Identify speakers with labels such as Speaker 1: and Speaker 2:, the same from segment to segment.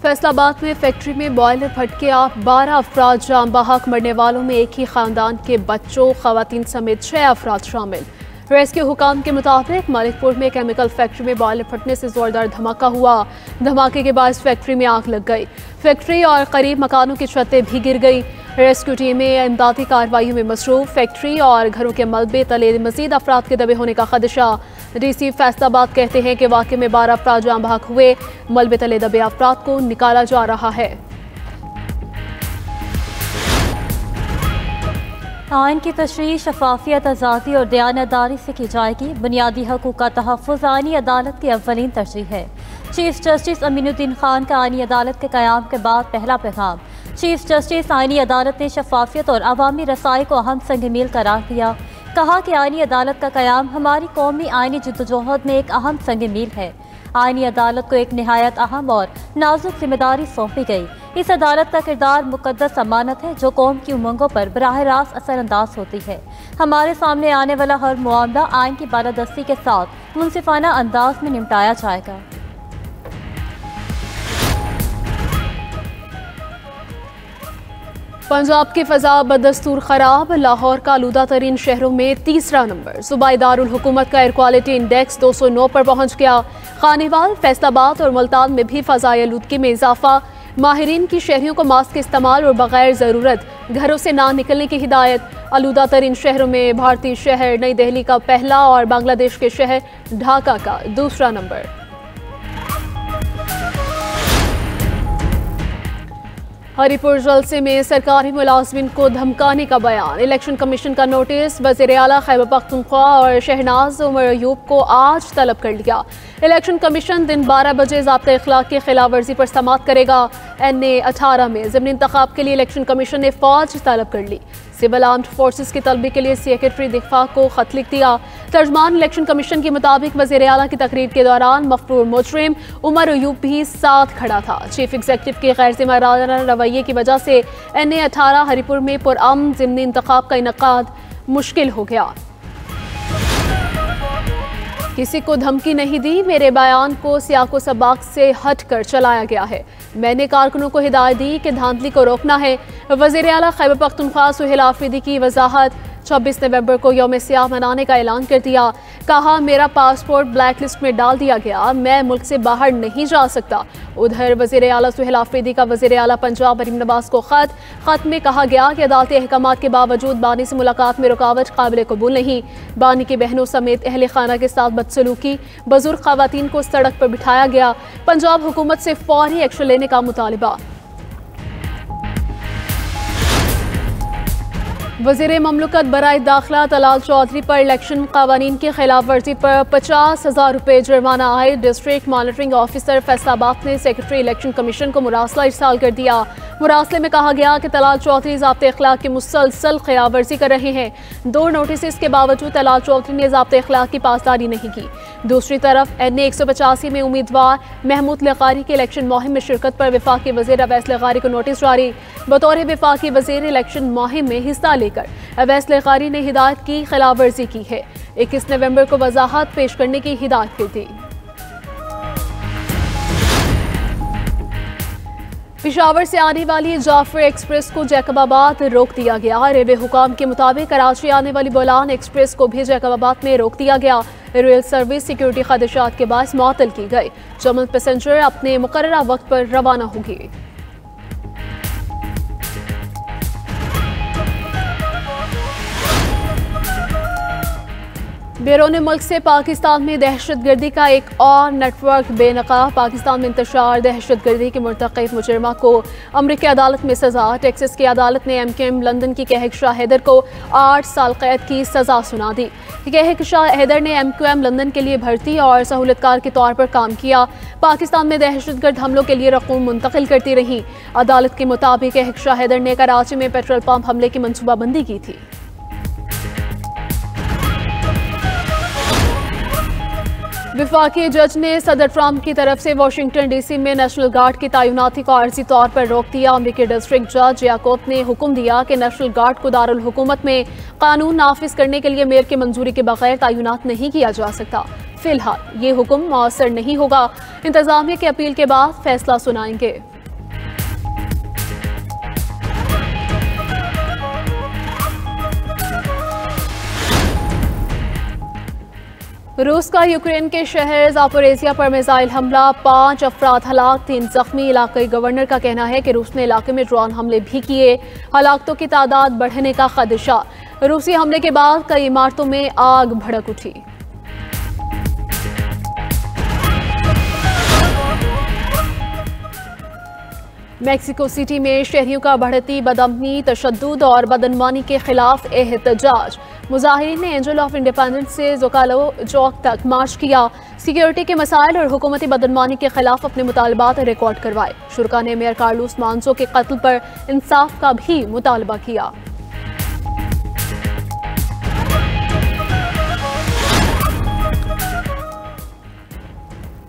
Speaker 1: फैसलाबाद में फैक्ट्री में बॉयलर फटके 12 अफराद जाम बहक, मरने वालों में एक ही खानदान के बच्चों, खवातीन समेत 6 अफराद शामिल। रेस्क्यू हुकाम के मुताबिक मालिकपुर में केमिकल फैक्ट्री में बॉयलर फटने से जोरदार धमाका हुआ। धमाके के बाद फैक्ट्री में आग लग गई। फैक्ट्री और करीब मकानों की छतें भी गिर गई। रेस्क्यू टीमें इमदादी कार्रवाइयों में मसरूफ। फैक्ट्री और घरों के मलबे तले मजीद अफराद के दबे होने का खदशा। डीसी फैसलाबाद कहते हैं कि वाक़े में 12 अफराद जाम बहक हुए। मलबे तले दबे अफराद को निकाला जा रहा है।
Speaker 2: आइन की तशरीह शफाफियत, आज़ादी और दयानतदारी से की जाएगी। बुनियादी हकूक़ का तहफ़्फ़ुज़ आइनी अदालत की अव्वलीन तरजीह है। चीफ जस्टिस अमीनुद्दीन खान का आइनी अदालत के क़याम के बाद पहला पैगाम। चीफ जस्टिस आइनी अदालत ने शफाफियत और अवामी रसाई को अहम संग मील करार दिया। कहा कि आइनी अदालत का क़याम हमारी कौमी आइनी जद्दोजहद में एक अहम संग मील है। आइनी अदालत को एक नहायत अहम और नाजुक जिम्मेदारी सौंपी गई। इस अदालत का किरदार मुकद्दस अमानत है जो कौम की उमंगों पर बराह रास्त असरअंदाज होती है। हमारे सामने आने वाला हर मामला आइन की बालादस्ती के साथ मुनसिफाना अंदाज में निपटाया जाएगा।
Speaker 1: पंजाब की फ़ज़ा बदस्तूर ख़राब, लाहौर का आलूदा तरीन शहरों में तीसरा नंबर। सूबाई दारुल हुकूमत का एयर क्वालिटी इंडेक्स 209 पर पहुँच गया। खानेवाल, फैसलाबाद और मुल्तान में भी फ़ज़ाई आलूदगी में इजाफा। माहिरीन की शहरियों को मास्क के इस्तेमाल और बगैर ज़रूरत घरों से ना निकलने की हिदायत। आलूदा तरीन शहरों में भारतीय शहर नई दिल्ली का पहला और बांग्लादेश के शहर ढाका का दूसरा नंबर। हरिपुर जलसे में सरकारी मुलाजमिन को धमकाने का बयान। इलेक्शन कमीशन का नोटिस। वज़ीर आला खैबर पख्तूनख्वा और शहनाज उमर अयूब को आज तलब कर लिया। इलेक्शन कमीशन दिन 12 बजे ज़ाब्ता इखलाक की खिलाफ वर्जी पर समाअत करेगा। NA 18 में ज़िमनी इंतखाब के लिए इलेक्शन कमीशन ने फ़ौज तलब कर ली। सिविल आर्म्ड फोर्सेस की तलबी के लिए सेक्रेटरी दिफा को खत लिख दिया। तर्जमान इलेक्शन कमीशन के मुताबिक वज़ीर आला की तकरीर के दौरान मफरूर मुजरिम उमर अयूब भी साथ खड़ा था। चीफ एग्जीक्यूटिव के गैर ज़िम्मेदाराना रवैये की वजह से NA 18 हरिपुर में पुरअमन ज़िमनी इंतखाब का इनकाद मुश्किल हो गया। किसी को धमकी नहीं दी, मेरे बयान को सियाको सबाक से हट कर चलाया गया है। मैंने कारकुनों को हिदायत दी कि धांधली को रोकना है। वज़ीर आला खैबर पख्तूनख्वा सुहेल आफरीदी की वजाहत। 26 नवंबर को यौम सियाह मनाने का ऐलान कर दिया। कहा, मेरा पासपोर्ट ब्लैक लिस्ट में डाल दिया गया, मैं मुल्क से बाहर नहीं जा सकता। उधर वज़ीर आला सुहेल आफरीदी का वज़ीर आला पंजाब मरीम नवाज को खत में कहा गया कि अदालती अहकामात के बावजूद बानी से मुलाकात में रुकावट काबिल कबूल नहीं। बानी की बहनों समेत अहले खाना के साथ बदसलूकी, बुजुर्ग खवातीन को सड़क पर बिठाया गया। पंजाब हुकूमत से फौरी एक्शन लेने का मुतालिबा। वज़ीर ममलकत बराए दाखिला तलाल चौधरी पर इलेक्शन कावानीन की खिलाफ वर्जी पर 50,000 रुपये जुर्माना आए। डिस्ट्रिक्ट मॉनिटरिंग ऑफिसर फैसलाबाद ने सेक्रेटरी इलेक्शन कमीशन को मुरासला इरसाल कर दिया। मुरासले में कहा गया कि तलाल चौधरी ज़ाब्ते अखलाक की मुसलसल खिलाफ वर्जी कर रहे हैं। 2 नोटिस के बावजूद तलाल चौधरी ने ज़ाब्ते अखलाक की पासदारी नहीं की। दूसरी तरफ NA 185 में उम्मीदवार महमूद लगारी की इलेक्शन मुहिम में शिरकत पर वफाकी वज़ीर अवैस लगारी को नोटिस जारी। बतौर वफाकी वज़ीर इलेक्शन मुहिम में हिस्सा लेकर अवैस लगारी ने हिदायत की खिलाफ वर्जी की है। 21 नवंबर को वजाहत पेश करने की हिदायत की थी। पेशावर से आने वाली जाफर एक्सप्रेस को जैकबाबाद रोक दिया गया। रेलवे हुकाम के मुताबिक कराची आने वाली बोलान एक्सप्रेस को भी जैकबाबाद में रोक दिया गया। रेल सर्विस सिक्योरिटी खदशात के बायस मुअत्तल की गई। जमल पैसेंजर अपने मुकर्ररा वक्त पर रवाना होंगे। बैरून मुल्क से पाकिस्तान में दहशतगर्दी का एक और नेटवर्क बेनकाब। पाकिस्तान में इंतशार दहशतगर्दी के मुर्तकिब मुजरमा को अमरीकी अदालत में सजा। टेक्सास की अदालत ने MKM लंदन की कहकशाह हैदर को 8 साल कैद की सजा सुना दी। कहकशाह हैदर ने MQM लंदन के लिए भर्ती और सहूलतकार के तौर पर काम किया। पाकिस्तान में दहशतगर्द हमलों के लिए रकूम मुंतकिल करती रही। अदालत के मुताबिक कहकशाह हैदर ने कराची में पेट्रोल पंप हमले की मनसूबाबंदी की थी। वफाकी जज ने सदर ट्रंप की तरफ से वाशिंगटन DC में नेशनल गार्ड की तैनाती को आर्जी तौर पर रोक दिया। अमरीकी डिस्ट्रिक्ट जज याकूब ने हुक्म दिया कि नेशनल गार्ड को दारुल हुकूमत में कानून नाफिज करने के लिए मेयर की मंजूरी के बगैर तैनात नहीं किया जा सकता। फिलहाल ये हुक्म मौसर नहीं होगा। इंतजामिया की अपील के बाद फैसला सुनाएंगे। रूस का यूक्रेन के शहर ज़ापोरिज़िया पर मिसाइल हमला, 5 अफराद हलाक, 3 जख्मी। इलाकाई गवर्नर का कहना है कि रूस ने इलाके में ड्रोन हमले भी किए, हलाकतों की तादाद बढ़ने का खदशा। रूसी हमले के बाद कई इमारतों में आग भड़क उठी। मेक्सिको सिटी में शहरियों का बढ़ती बदअमनी, तशद्दुद और बदअनवानी के खिलाफ एहतजाज। मुजाहिरीन ने एंजल ऑफ इंडिपेंडेंस से ज़ोकालो चौक तक मार्च किया। सिक्योरिटी के मसाइल और हुकूमती बदअनवानी के खिलाफ अपने मुतालबात रिकॉर्ड करवाए। शुरका ने मेयर कार्लोस मांसो के कत्ल पर इंसाफ का भी मुतालबा किया।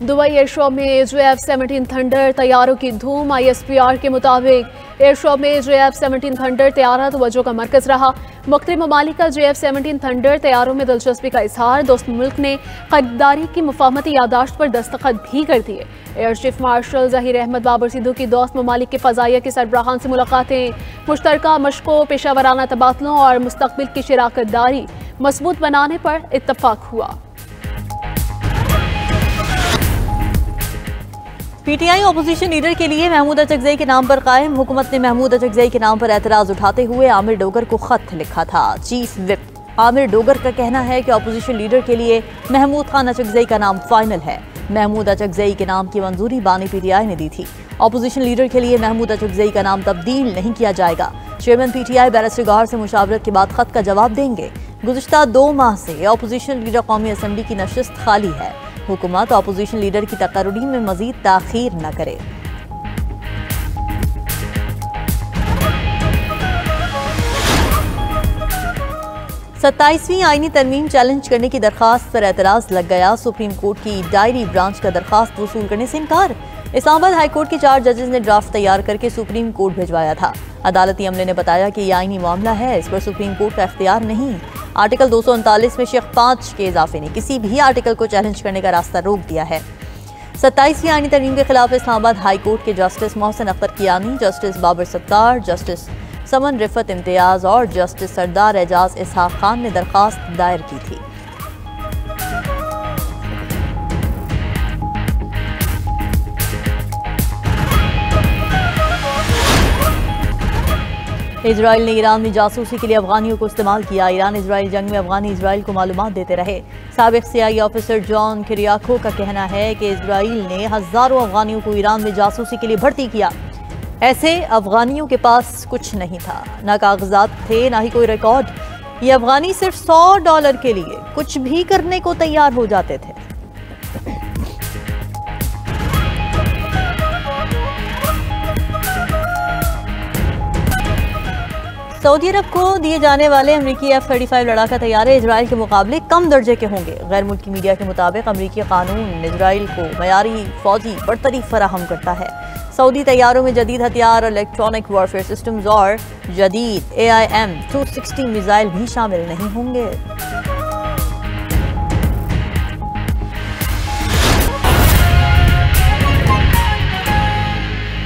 Speaker 1: दुबई एयर शो में JF-17 थंडर तैयारों की धूम। ISPR के मुताबिक एयर शो में JF-17 थंडर तैयारा तवज्जो का मरकज रहा। मुख्तलिफ ममालिक का JF-17 थंडर तैयारों में दिलचस्पी का इजहार। दोस्त मुल्क ने खरीदारी की मुफाहमती यादाश्त पर दस्तखत भी कर दिए। Air chief marshal Zaheer Ahmed Babar Sidhu की दोस्त ममालिक के फ़ज़ाइया के सरबराहान से मुलाकातें, मुश्तरका मशकों, पेशावराना तबादलों और मुस्तक़बिल की शराकत दारी मजबूत बनाने पर इत्तफाक हुआ।
Speaker 3: PTI अपोजिशन लीडर के लिए महमूद अचकज़ई के नाम पर कायम। हुकूमत ने महमूद अचकज़ई के नाम पर एतराज़ उठाते हुए आमिर डोगर को खत लिखा था। चीफ विप आमिर डोगर का कहना है कि अपोजिशन लीडर के लिए महमूद खान अचकज़ई का नाम फाइनल है। महमूद अचकज़ई के नाम की मंजूरी बानी PTI ने दी थी। अपोजिशन लीडर के लिए महमूद अचकज़ई का नाम तब्दील नहीं किया जाएगा। चेयरमैन PTI बैरिस्टर गौहर से मुशावरत के बाद खत का जवाब देंगे। गुज़िश्ता 2 माह से अपोजिशन लीडर कौमी असम्बली की नशिस्त खाली है। हुकूमत अपोजिशन लीडर की तकर्री में मजीद ताखीर न करे। सत्ताईसवीं आईनी तरमीम चैलेंज करने की दरखास्त पर एतराज लग गया। सुप्रीम कोर्ट की डायरी ब्रांच का दरखास्त वसूल करने से इनकार। इस्लामाबाद हाई कोर्ट के 4 जजेस ने ड्राफ्ट तैयार करके सुप्रीम कोर्ट भिजवाया था। अदालती अमले ने बताया कि यह आईनी मामला है, इस पर सुप्रीम कोर्ट का इख्तियार नहीं। आर्टिकल 239 में शेख 5 के इजाफे ने किसी भी आर्टिकल को चैलेंज करने का रास्ता रोक दिया है। 27वीं आईनी तरमीम के खिलाफ इस्लामाबाद हाई कोर्ट के justice Mohsin Akhtar Kiyani, justice Babar Sattar, justice Saman Rifat Imtiaz और जस्टिस सरदार एजाज इसहाक खान ने दरखास्त दायर की थी। इजराइल ने ईरान में जासूसी के लिए अफगानियों को इस्तेमाल किया। ईरान इजराइल जंग में अफगानी इजराइल को मालूमात देते रहे। साबिक CIA ऑफिसर जॉन किरियाको का कहना है कि इजराइल ने हजारों अफगानियों को ईरान में जासूसी के लिए भर्ती किया। ऐसे अफगानियों के पास कुछ नहीं था, ना कागजात थे, ना ही कोई रिकॉर्ड। ये अफगानी सिर्फ $100 के लिए कुछ भी करने को तैयार हो जाते थे। सऊदी अरब को दिए जाने वाले अमरीकी F-35 लड़ाका तैयारे इजराइल के मुकाबले कम दर्जे के होंगे। गैर मुल्की मीडिया के मुताबिक अमरीकी कानून इजराइल को मयारी फौजी बरतरी फराहम करता है। सऊदी तैयारों में जदीद हथियार, इलेक्ट्रॉनिक वॉरफेयर सिस्टम्स और जदीद AIM-260 मिसाइल भी शामिल नहीं होंगे।